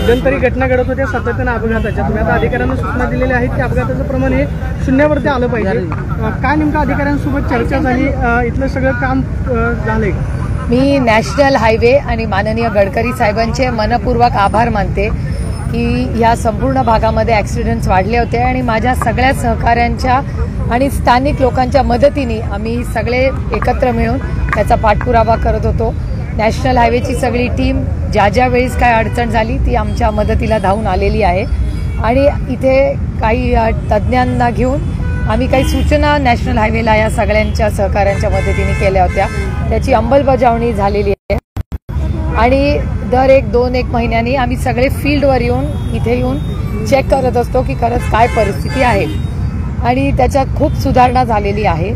मध्यंतरी घटना घडत होत्या सातत्यानं अपघाताच्या, तुम्ही आता अधिकाऱ्यांना सूचना दिलेल्या आहेत की अपघाताचं प्रमाण हे शून्यावरती आलं पाहिजे. काय नेमकं अधिकाऱ्यांसोबत चर्चा झाली, इथलं सगळं काम झालंय? मी नॅशनल हायवे आणि माननीय गडकरी साहेबांचे मनपूर्वक आभार मानते की या संपूर्ण भागामध्ये ॲक्सिडेंट्स वाढले होते आणि माझ्या सगळ्या सहकाऱ्यांच्या आणि स्थानिक लोकांच्या मदतीने आम्ही सगळे एकत्र मिळून त्याचा पाठपुरावा करत होतो. नॅशनल हायवेची सगळी टीम ज्या वेळेस काय अडचण झाली ती आमच्या मदतीला धावून आलेली आहे आणि इथे काही तज्ज्ञांना घेऊन आम्ही काही सूचना नॅशनल हायवेला या सगळ्यांच्या सहकाऱ्यांच्या मदतीने केल्या होत्या. त्याची अंमलबजावणी झालेली आहे आणि दर 1-2 महिन्यांनी आम्ही सगळे फील्डवर येऊन इथे येऊन चेक करत असतो की खरंच काय परिस्थिती आहे आणि त्याच्यात खूप सुधारणा झालेली आहे.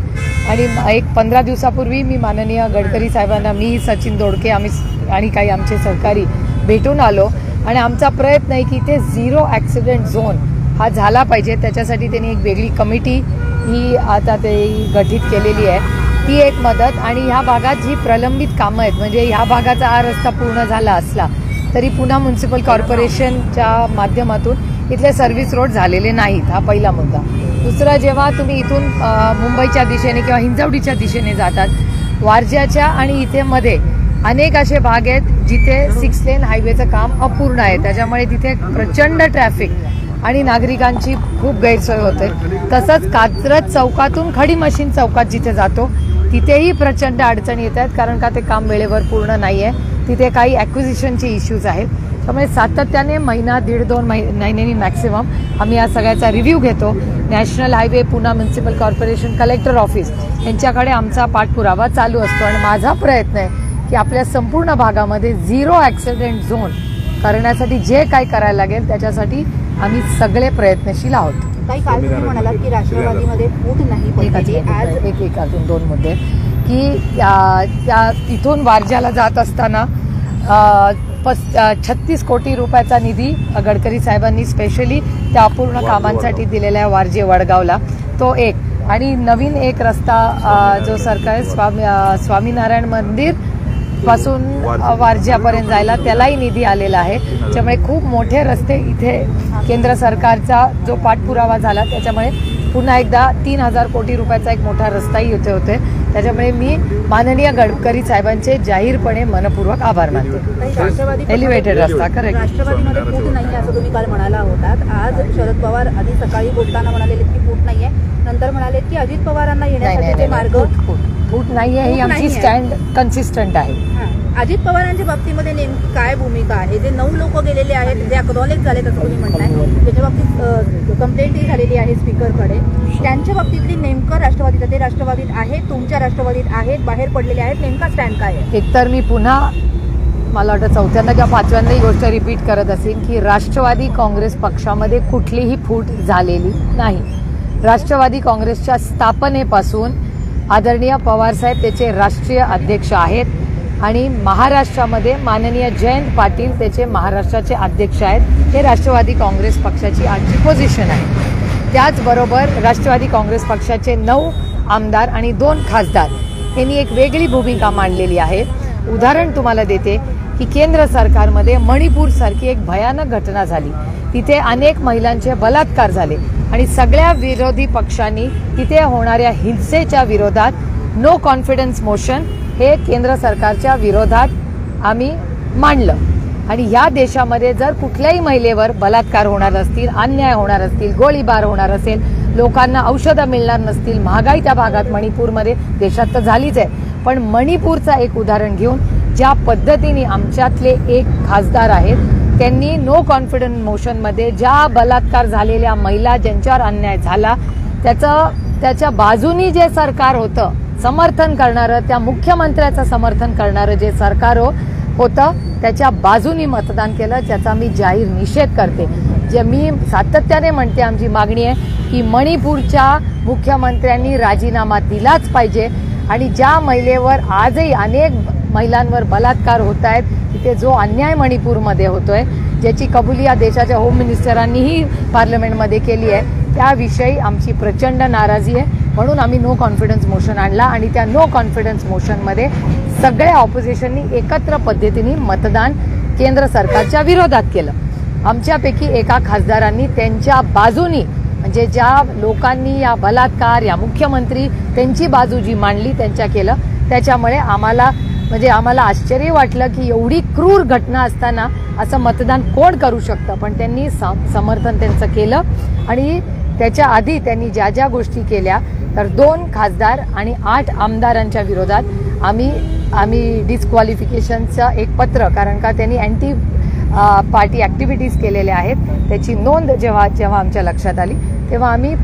आणि 15 दिवसापूर्वी मी माननीय गडकरी साहेबांना, मी सचिन दोडके आणि काही आमचे सहकारी भेटून आलो आणि आमचा प्रयत्न आहे की इथे 0 ॲक्सिडेंट झोन हा झाला पाहिजे. त्याच्यासाठी त्यांनी एक वेगळी कमिटी ही आता ते गठीत केलेली आहे, ती एक मदत. आणि ह्या भागात जी प्रलंबित कामं आहेत, म्हणजे ह्या भागाचा हा रस्ता पूर्ण झाला असला तरी पुन्हा म्युन्सिपल कॉर्पोरेशनच्या माध्यमातून इथले सर्व्हिस रोड झालेले नाहीत, हा पहिला मुद्दा. दुसरा, जेव्हा तुम्ही इथून मुंबईच्या दिशेने किंवा हिंजवडीच्या दिशेने जातात, वारज्याच्या आणि इथे मध्ये अनेक असे भाग आहेत जिथे 6 लेन हायवेचं काम अपूर्ण आहे. त्याच्यामुळे तिथे प्रचंड ट्रॅफिक आणि नागरिकांची खूप गैरसोय होते. तसंच कात्रज चौकातून खडी मशीन चौकात जिथे जातो तिथेही प्रचंड अडचणी येत आहेत, कारण का ते काम वेळेवर पूर्ण नाही आहे. तिथे काही ॲक्विजिशनचे इश्यूज आहेत. त्यामुळे सातत्याने 1.5-2 महिन्यांनी मॅक्सिमम आम्ही या सगळ्याचा रिव्ह्यू घेतो. नॅशनल हायवे, पुन्हा म्युन्सिपल कॉर्पोरेशन, कलेक्टर ऑफिस यांच्याकडे आमचा पाठपुरावा चालू असतो आणि माझा प्रयत्न आहे की आपल्या संपूर्ण भागामध्ये 0 ॲक्सिडेंट झोन करण्यासाठी जे काय करायला लागेल त्याच्यासाठी आम्ही सगळे प्रयत्नशील आहोत. काही काल तुम्ही म्हणालात की राष्ट्रवादीमध्ये फूट नाही पडली. आज एक अजून 2 मुद्दे की त्या तिथून वारज्याला जात असताना 36 कोटी रुपयाचा निधी गडकरी साहेबांनी स्पेशली त्या अपूर्ण कामांसाठी दिलेला आहे वारजे वडगावला, तो एक. आणि नवीन एक रस्ता जो सरकार स्वामीनारायण मंदिर पासून वारज्यापर्यंत जायला त्यालाही निधी आलेला आहे. त्यामुळे खूप मोठे रस्ते इथे केंद्र सरकारचा जो पाठपुरावा झाला त्याच्यामुळे पुन्हा एकदा 3000 कोटी रुपयाचा एक मोठा रस्ताही इथे होते. त्याच्यामुळे मी माननीय गडकरी साहेबांचे जाहीरपणे मनपूर्वक आभार मानते. एलिव्हेटेड रस्ता करेक्ट. राष्ट्रवादीमध्ये फूट नाही असं तुम्ही काल म्हणाला होतात. आज शरद पवार आधी सकाळी बोलताना म्हणाले की फूट नाहीये, नंतर म्हणाले की अजित पवारांना येण्यासाठी मार्ग फूट नाहीये, ही आमची स्टँड कन्सिस्टंट आहे. अजित पवारांच्या बाबतीमध्ये नेमकी काय भूमिका आहे? जे 9 लोक गेलेले आहेत, जे अक्नॉलेज झालेत असं तुम्ही म्हणताय, त्याच्या बाबतीत कंप्लेंटही झालेली आहे स्पीकरकडे, त्यांच्या बाबतीतली नेमकं राष्ट्रवादीचं, ते राष्ट्रवादीत आहेत, तुमच्या राष्ट्रवादीत आहेत, बाहेर पडलेले आहेत, नेमका स्टँड काय आहे? एकतर मी पुन्हा मला वाटतं 4थ्यांदा किंवा 5व्यांदा ही गोष्ट रिपीट करत असेल की राष्ट्रवादी काँग्रेस पक्षामध्ये कुठलीही फूट झालेली नाही. राष्ट्रवादी काँग्रेसच्या स्थापनेपासून आदरणीय पवारसाहेब त्याचे राष्ट्रीय अध्यक्ष आहेत आणि महाराष्ट्रामध्ये माननीय जयंत पाटील त्याचे महाराष्ट्राचे अध्यक्ष आहेत. हे राष्ट्रवादी काँग्रेस पक्षाची आजची पोझिशन आहे. त्याचबरोबर राष्ट्रवादी काँग्रेस पक्षाचे 9 आमदार आणि 2 खासदार यांनी एक वेगळी भूमिका मांडलेली आहे. उदाहरण तुम्हाला देते की केंद्र सरकारमध्ये मणिपूरसारखी एक भयानक घटना झाली, तिथे अनेक महिलांचे बलात्कार झाले आणि सगळ्या विरोधी पक्षांनी तिथे होणाऱ्या हिंसेच्या विरोधात नो कॉन्फिडन्स मोशन हे केंद्र सरकारच्या विरोधात आम्ही मांडलं. आणि या देशामध्ये जर कुठल्याही महिलेवर बलात्कार होणार असतील, अन्याय होणार असतील, गोळीबार होणार असेल, लोकांना औषधं मिळणार नसतील, महागाई त्या भागात मणिपूरमध्ये, देशात तर झालीच आहे, पण मणिपूरचा एक उदाहरण घेऊन ज्या पद्धतीने आमच्यातले एक खासदार आहेत त्यांनी नो कॉन्फिडन्स मोशनमध्ये ज्या बलात्कार झालेल्या महिला ज्यांच्यावर अन्याय झाला त्याच्या बाजूनी जे सरकार होतं समर्थन करणारं, त्या मुख्यमंत्र्याचं समर्थन करणारं जे सरकार होतं त्याच्या बाजूनी मतदान केलं, ज्याचा मी जाहीर निषेध करते. जे मी सातत्याने म्हणते, आमची मागणी आहे की मणिपूरच्या मुख्यमंत्र्यांनी राजीनामा दिलाच पाहिजे आणि ज्या महिलेवर आजही अनेक महिलांवर बलात्कार होत आहेत, तिथे जो अन्याय मणिपूरमध्ये होतोय, ज्याची कबुली या देशाच्या होम मिनिस्टरांनीही पार्लमेंटमध्ये केली आहे, त्याविषयी आमची प्रचंड नाराजी आहे. म्हणून आम्ही नो कॉन्फिडन्स मोशन आणला आणि त्या नो कॉन्फिडन्स मोशनमध्ये सगळ्या ऑपोजिशननी एकत्र पद्धतीने मतदान केंद्र सरकारच्या विरोधात केलं. आमच्यापैकी एका खासदारांनी त्यांच्या बाजूनी, म्हणजे ज्या लोकांनी या बलात्कार, या मुख्यमंत्री त्यांची बाजू जी मांडली त्यांच्या केलं, त्याच्यामुळे आम्हाला आश्चर्य वाटलं की एवढी क्रूर घटना असताना असं मतदान कोण करू शकतं. पण त्यांनी समर्थन त्यांचं केलं आणि त्याच्या आधी त्यांनी ज्या ज्या गोष्टी केल्या, तर 2 खासदार आणि 8 आमदारांच्या विरोधात आम्ही डिस्क्वालिफिकेशनचं एक पत्र, कारण का त्यांनी अँटी पार्टी ऍक्टिव्हिटीज केलेल्या आहेत, त्याची नोंद जेव्हा आमच्या लक्षात आली तेव्हा आम्ही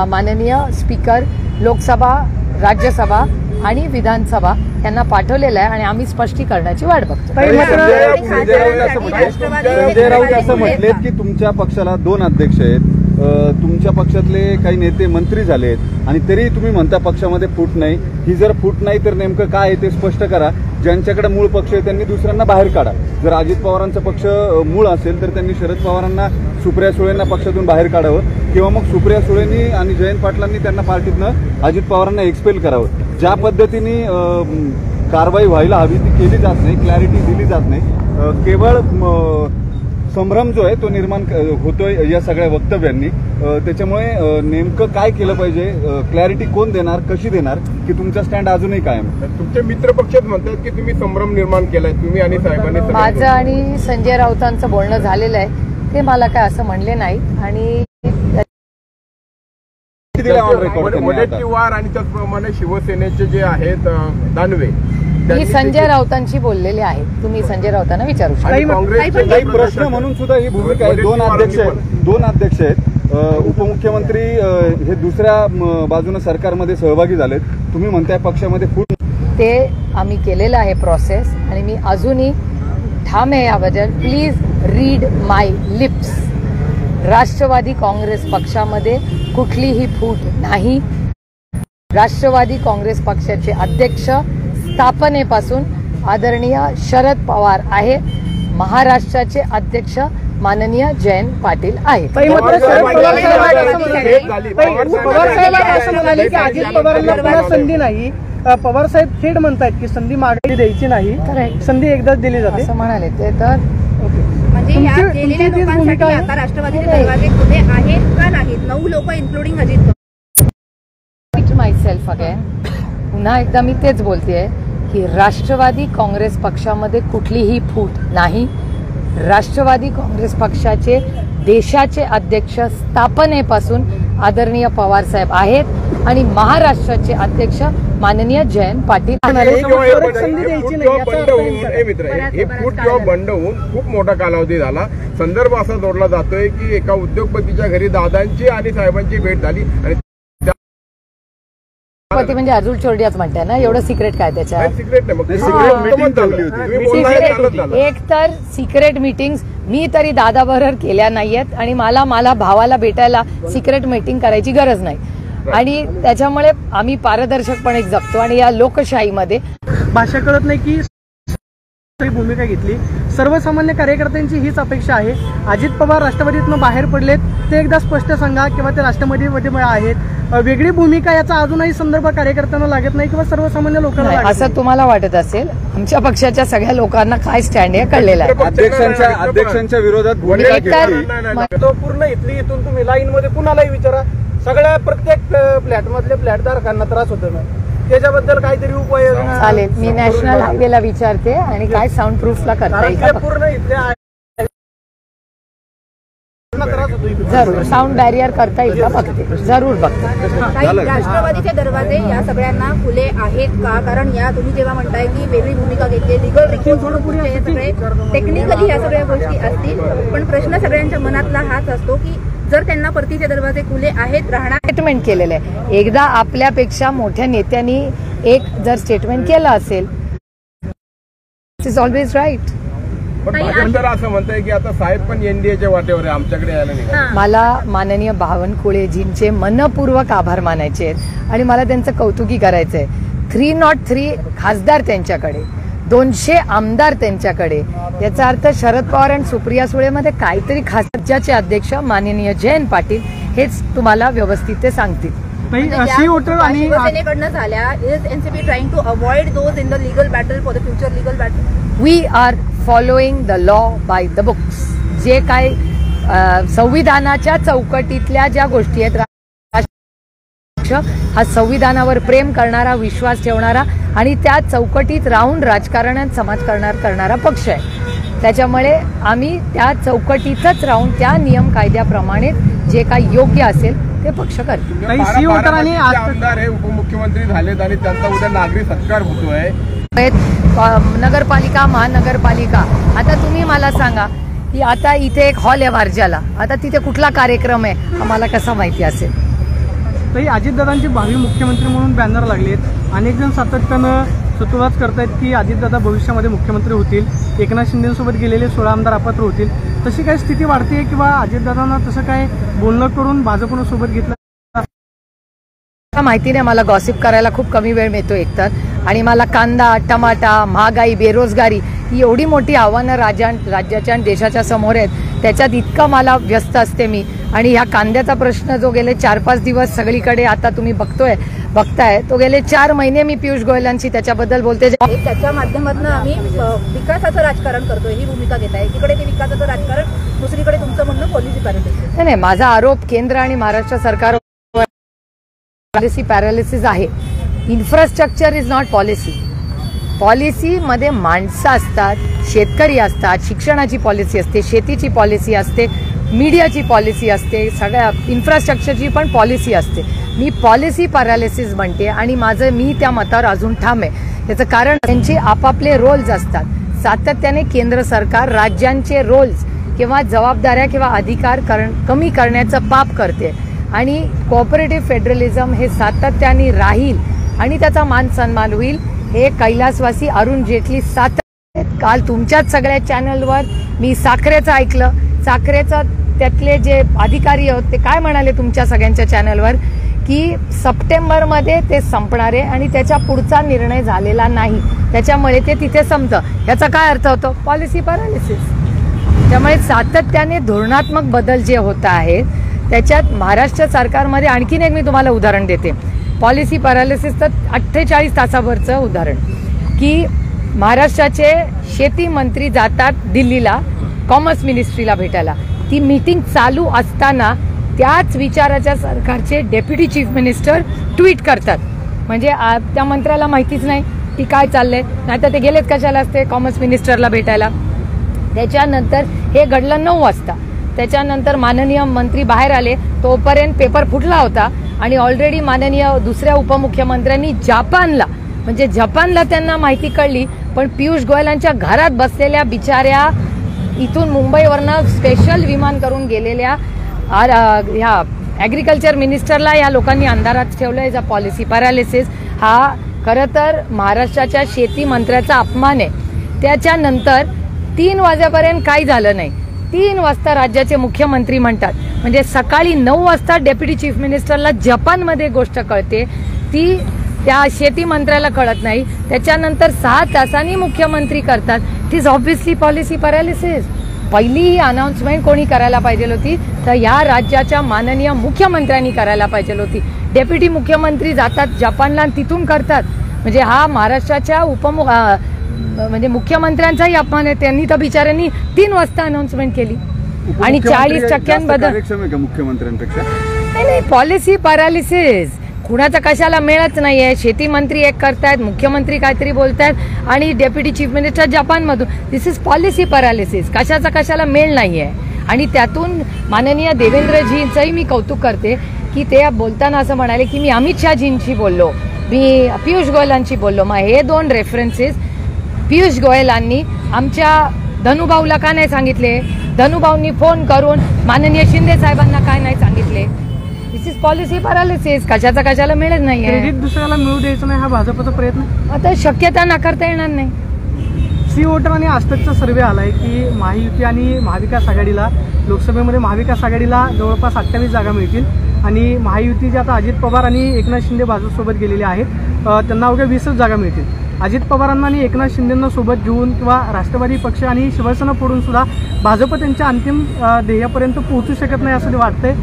माननीय स्पीकर लोकसभा, राज्यसभा आणि विधानसभा यांना पाठवलेलं आहे आणि आम्ही स्पष्टीकरणाची वाट बघतो. संजय राऊत असं म्हटलेत की तुमच्या पक्षाला 2 अध्यक्ष आहेत, तुमच्या पक्षातले काही नेते मंत्री झालेत आणि तरी तुम्ही म्हणता पक्षामध्ये फूट नाही. ही जर फूट नाही तर नेमकं काय आहे ते स्पष्ट करा. ज्यांच्याकडे मूळ पक्ष आहे त्यांनी दुसऱ्यांना बाहेर काढा. जर अजित पवारांचा पक्ष मूळ असेल तर त्यांनी शरद पवारांना, सुप्रिया सुळेंना पक्षातून बाहेर काढावं किंवा मग सुप्रिया सुळेंनी आणि जयंत पाटलांनी त्यांना पार्टीतनं अजित पवारांना एक्सपेल करावं. ज्या पद्धतीने कारवाई व्हायला हवी ती केली जात नाही, क्लॅरिटी दिली जात नाही. केवळ संभ्रम जो आहे तो निर्माण होतोय या सगळ्या वक्तव्यांनी. त्याच्यामुळे नेमकं काय केलं पाहिजे, क्लॅरिटी कोण देणार, कशी देणार, की तुमचा स्टँड अजूनही कायम? तुमचे मित्र पक्षात म्हणतात की तुम्ही संभ्रम निर्माण केलाय, तुम्ही आणि साहेबांनी. माझं आणि संजय राऊतांचं बोलणं झालेलं आहे, ते मला काय असं म्हणले नाही. आणि वडेट्टीवार आणि त्याचप्रमाणे शिवसेनेचे जे आहेत दानवे, मी संजय राऊतांशी बोललेले आहे. तुम्ही संजय राऊतांना विचारू शकता. काही प्रश्न म्हणून सुद्धा ही भूमिका आहे. 2 अध्यक्ष आहेत. उपमुख्यमंत्री हे दुसऱ्या बाजूने सरकारमध्ये सहभागी झालेत. तुम्ही म्हणताय पक्षामध्ये फूट. ते आम्ही केलेलं आहे प्रोसेस आणि मी अजूनही ठाम आहे याबद्दल. Please read my lips. Rashtrawadi Congress पक्षामध्ये कुठलीही फूट नाही. राष्ट्रवादी काँग्रेस पक्षाचे अध्यक्ष स्थापनेपासून आदरणीय शरद पवार आहे. महाराष्ट्राचे अध्यक्ष माननीय जयंत पाटील आहेत. पवार साहेब असं म्हणाले की अजित पवारांना पुन्हा संधी नाही. पवार साहेब थेट म्हणतात की संधी मागे द्यायची नाही, संधी एकदाच दिली जाते असं म्हणाले. ते तर म्हणजे ह्या गेलेल्या लोकांसाठी आता राष्ट्रवादीचे दरवाजे खुले आहेत का नाहीत? 9 लोक इन्क्लुडिंग अजित पवार. माय सेल्फ अगेन, पुन्हा एकदा मी तेच बोलतेय की राष्ट्रवादी काँग्रेस पक्षामध्ये कुठलीही फूट नाही. राष्ट्रवादी काँग्रेस पक्षाचे देशाचे अध्यक्ष स्थापनेपासून आदरणीय पवार साहेब आहेत आणि महाराष्ट्राचे अध्यक्ष माननीय जयंत पाटील. हे फूट किंवा बंड होऊन खूप मोठा कालावधी झाला. संदर्भ असा जोडला जातोय की एका उद्योगपतीच्या घरी दादांची आणि साहेबांची भेट झाली आणि म्हणजे अर्जुन चोरडियाच म्हणताय ना, एवढं सिक्रेट काय त्याच्यात? एक तर सिक्रेट मीटिंग्स मी तरी दादाबरोबर केल्या नाहीयेत आणि मला भावाला भेटायला सिक्रेट मीटिंग करायची गरज नाही. आणि त्याच्यामुळे आम्ही पारदर्शकपणे जगतो आणि या लोकशाहीमध्ये भाषा कळत नाही की भूमिका घेतली. सर्वसामान्य कार्यकर्त्यांची हीच अपेक्षा आहे. अजित पवार राष्ट्रवादीतून बाहेर पडलेत, ते एकदा स्पष्ट सांगा किंवा ते राष्ट्रवादीमध्ये आहेत. वेगळी भूमिका याचा अजूनही संदर्भ कार्यकर्त्यांना लागत नाही किंवा सर्वसामान्य लोकांना असं तुम्हाला वाटत असेल. आमच्या पक्षाच्या सगळ्या लोकांना काय स्टँड आहे कळलेला आहे. अध्यक्षांच्या विरोधात भूमिका घेतली. तो पूर्ण इथून तुम्ही लाईन मध्ये कुणालाही विचारा, सगळ्या प्रत्येक फ्लॅट मधले फ्लॅटधारकांना त्रास होतो ना, त्याच्याबद्दल काहीतरी उपाययोजना. चालेल, मी नॅशनल हायवेला विचारते आणि काय साऊंड प्रूफला करता येईल पूर्ण इथल्या जरूर साऊंड बॅरियर करता येईल का बघते, जरूर बघते. राष्ट्रवादीचे दरवाजे या सगळ्यांना खुले आहेत का? कारण या तुम्ही जेव्हा म्हणताय की वेगळी भूमिका घेतली, लिगल रिपोर्ट सगळे टेक्निकली या सगळ्या गोष्टी असतील, पण प्रश्न सगळ्यांच्या मनातला हाच असतो की जर त्यांना परतीचे दरवाजे खुले आहेत राहणार. स्टेटमेंट केलेलं आहे. एकदा आपल्यापेक्षा मोठ्या नेत्यांनी एक जर स्टेटमेंट केलं असेल, इज ऑलवेज राईट. पण भाजप असं म्हणताय की आता साहेब पण एनडीएच्या वाटेवर आहे, आमच्याकडे यायला नाही. मला माननीय बावनकुळेजींचे मनपूर्वक आभार मानायचे आहेत आणि मला त्यांचं कौतुकी करायचंय. 303 खासदार त्यांच्याकडे, 200 आमदार त्यांच्याकडे. याचा अर्थ शरद पवार आणि सुप्रिया सुळेमध्ये काहीतरी खास. राज्याचे अध्यक्ष माननीय जयंत पाटील हेच तुम्हाला व्यवस्थित ते सांगतील. शिवसेनेकडनं झाल्या. Is NCP trying to avoid those in the legal battle for the future legal battle? We are following the law by the books. जे काय संविधानाच्या चौकटीतल्या ज्या गोष्टी आहेत, हा संविधानावर प्रेम करणारा, विश्वास ठेवणारा आणि त्या चौकटीत राहून राजकारणात समाजकारण करणारा पक्ष आहे. त्याच्यामुळे आम्ही त्या चौकटीतच राहून त्या नियम कायद्याप्रमाणे जे काही योग्य असेल ते पक्ष करतील. आमदार हे उपमुख्यमंत्री झालेत आणि त्यांचा उद्या नागरी सत्कार होतोय. नगरपालिका, महानगरपालिका, आता तुम्ही मला सांगा की आता इथे एक हॉल आहे वारजाला, आता तिथे कुठला कार्यक्रम आहे आम्हाला कसा माहिती असेल? तरी अजितदादांची भावी मुख्यमंत्री म्हणून बॅनर लागलेत. अनेक जण सातत्यानं सुतोवाच करतायत की अजितदादा भविष्यामध्ये मुख्यमंत्री होतील, एकनाथ शिंदेसोबत गेलेले 16 आमदार अपात्र होतील. तशी काही स्थिती वाढते किंवा अजितदादांना तसं काय बोलणं करून भाजपनं सोबत घेतलं? माहिती नाही, मला गॉसिप करायला खूप कमी वेळ मिळतो एकतर, आणि मला कांदा, टमाटा, महागाई, बेरोजगारी ही एवढी मोठी आव्हानं राज्याच्या आणि देशाच्या समोर आहेत, त्याच्यात इतकं मला व्यस्त असते मी. आणि ह्या कांद्याचा प्रश्न जो गेले 4-5 दिवस सगळीकडे आता तुम्ही बघताय, तो गेले 4 महिने मी पियुष गोयलांशी त्याच्याबद्दल बोलते. त्याच्या माध्यमातून आम्ही विकासाचं राजकारण करतोय ही भूमिका घेत आहे. एकीकडे ते विकासाचं राजकारण, दुसरीकडे तुमचं म्हणणं पॉलिसी पॅरालिसिस. नाही, माझा आरोप केंद्र आणि महाराष्ट्र सरकार पॉलिसी पॅरालिसिस आहे. Infrastructure is not policy. पॉलिसीमध्ये माणसं असतात, शेतकरी असतात, शिक्षणाची पॉलिसी असते, शेतीची पॉलिसी असते, मीडियाची पॉलिसी असते, सगळ्या इन्फ्रास्ट्रक्चरची पण पॉलिसी असते. मी पॉलिसी पॅरालिसिस म्हणते आणि मी त्या मतावर अजून ठाम आहे. त्याचं कारण त्यांचे आपापले रोल्स असतात. सातत्याने केंद्र सरकार राज्यांचे रोल्स किंवा जबाबदाऱ्या किंवा अधिकार कमी करण्याचं पाप करते आणि कोऑपरेटिव्ह फेडरलिझम हे सातत्याने राहील आणि त्याचा मान सन्मान होईल हे कैलासवासी अरुण जेटली काल तुमच्याच सगळ्या चॅनलवर मी साखरेचं ऐकलं. साखरेचं त्यातले जे अधिकारी होते ते काय म्हणाले तुमच्या सगळ्यांच्या चॅनलवर की सप्टेंबरमध्ये ते संपणार आहे आणि त्याच्या पुढचा निर्णय झालेला नाही, त्याच्यामुळे ते तिथे संपतं. याचा काय अर्थ होतो? Policy paralysis. त्यामुळे सातत्याने धोरणात्मक बदल जे होत आहेत त्याच्यात महाराष्ट्र सरकारमध्ये आणखीन एक मी तुम्हाला उदाहरण देते. पॉलिसी पॅरालिसिस तर 48 तासावरचं उदाहरण की महाराष्ट्राचे शेती मंत्री जातात दिल्लीला कॉमर्स मिनिस्ट्रीला भेटायला. ती मीटिंग चालू असताना त्याच विचाराच्या सरकारचे डेप्युटी चीफ मिनिस्टर ट्विट करतात. म्हणजे त्या मंत्र्याला माहितीच नाही की काय चाललंय, नाहीतर ते गेलेच कशाला असते कॉमर्स मिनिस्टरला भेटायला. त्याच्यानंतर हे घडलं 9 वाजता. त्याच्यानंतर माननीय मंत्री बाहेर आले, तोपर्यंत पेपर फुटला होता आणि ऑलरेडी माननीय दुसऱ्या उपमुख्यमंत्र्यांनी जपानला त्यांना माहिती कळली. पण पियुष गोयलांच्या घरात बसलेल्या बिचाऱ्या इथून मुंबईवरनं स्पेशल विमान करून गेलेल्या ह्या ॲग्रिकल्चर मिनिस्टरला या लोकांनी अंधारात ठेवलं. याचा पॉलिसी पॅरालिसिस हा खरं तर महाराष्ट्राच्या शेती मंत्र्याचा अपमान आहे. त्याच्यानंतर 3 वाजेपर्यंत काही झालं नाही. 3 वाजता राज्याचे मुख्यमंत्री म्हणतात, म्हणजे सकाळी 9 वाजता डेप्युटी चीफ मिनिस्टरला जपानमध्ये गोष्ट कळते, ती त्या शेती मंत्र्याला कळत नाही. त्याच्यानंतर 6 तासांनी मुख्यमंत्री करतात. It is obviously policy paralysis. पहिली ही अनाउन्समेंट कोणी करायला पाहिजे होती तर या राज्याच्या माननीय मुख्यमंत्र्यांनी करायला पाहिजे होती. डेप्युटी मुख्यमंत्री जातात जपानला आणि तिथून करतात. म्हणजे हा महाराष्ट्राच्या म्हणजे मुख्यमंत्र्यांचाही अपमान आहे. त्यांनी तर बिचाऱ्यांनी 3 वाजता अनाउन्समेंट केली आणि 40% मुख्यमंत्र्यांपेक्षा नाही. पॉलिसी पॅरालिसिस कुणाचा कशाला मिळत नाहीये. शेती मंत्री एक करतायत, मुख्यमंत्री काहीतरी बोलतायत आणि डेप्युटी चीफ मिनिस्टर जपानमधून. This is policy paralysis. कशाचा कशाला मेळ नाहीये. आणि त्यातून माननीय देवेंद्रजींचंही मी कौतुक करते की ते बोलताना असं म्हणाले की मी अमित शहाजींशी बोललो, मी पियुष गोयलांशी बोललो. मग हे 2 रेफरन्सेस पियुष गोयलांनी आमच्या धनुभाऊला का नाही सांगितले? धनुभाऊंनी फोन करून माननीय शिंदे साहेबांना काय नाही सांगितले? दिस इज पॉलिसी पॅरालिसिस. कशाचा कशाला मिळत नाहीये. क्रेडिट दुसऱ्याला मिळू द्यायचं नाही हा भाजपचा प्रयत्न. आता शक्यता नाकारता येणार नाही. सी वोटर आणि आजतकचा सर्व्हे आलाय की महायुती आणि महाविकास आघाडीला लोकसभेमध्ये महाविकास आघाडीला जवळपास 28 जागा मिळतील आणि महायुती जे आता अजित पवार आणि एकनाथ शिंदे भाजपसोबत गेलेले आहेत त्यांना अवघ्या 20च जागा मिळतील. अजित पवारांना आणि एकनाथ शिंदेंना सोबत घेऊन किंवा राष्ट्रवादी पक्ष आणि शिवसेना फोडून सुद्धा भाजप त्यांच्या अंतिम ध्येयापर्यंत पोहोचू शकत नाही असं वाटतंय.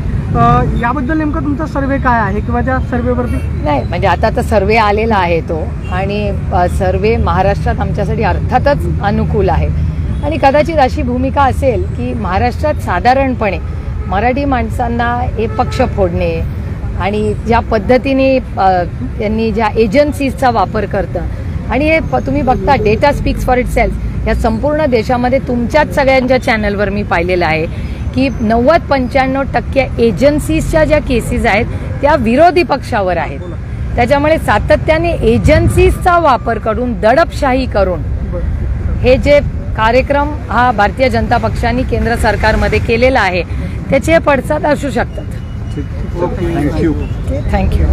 याबद्दल नेमका तुमचा सर्व्हे काय आहे किंवा त्या सर्व्हेवरती? नाही, म्हणजे आता तर सर्व्हे आलेला आहे तो आणि सर्व्हे महाराष्ट्रात आमच्यासाठी अर्थातच अनुकूल आहे. आणि कदाचित अशी भूमिका असेल की महाराष्ट्रात साधारणपणे मराठी माणसांना हे पक्ष फोडणे आणि ज्या पद्धतीने त्यांनी ज्या एजन्सीजचा वापर करतं आणि हे तुम्ही बघता data speaks for it self या संपूर्ण देशामध्ये तुमच्याच सगळ्यांच्या चॅनलवर मी पाहिलेलं आहे की 90-95% एजन्सीजच्या ज्या केसेस आहेत त्या विरोधी पक्षावर आहेत. त्याच्यामुळे सातत्याने एजन्सीजचा वापर करून दडपशाही करून हे जे कार्यक्रम हा भारतीय जनता पक्षाने केंद्र सरकारमध्ये केलेला आहे त्याचे पडसाद असू शकतात. थँक्यू. थँक्यू.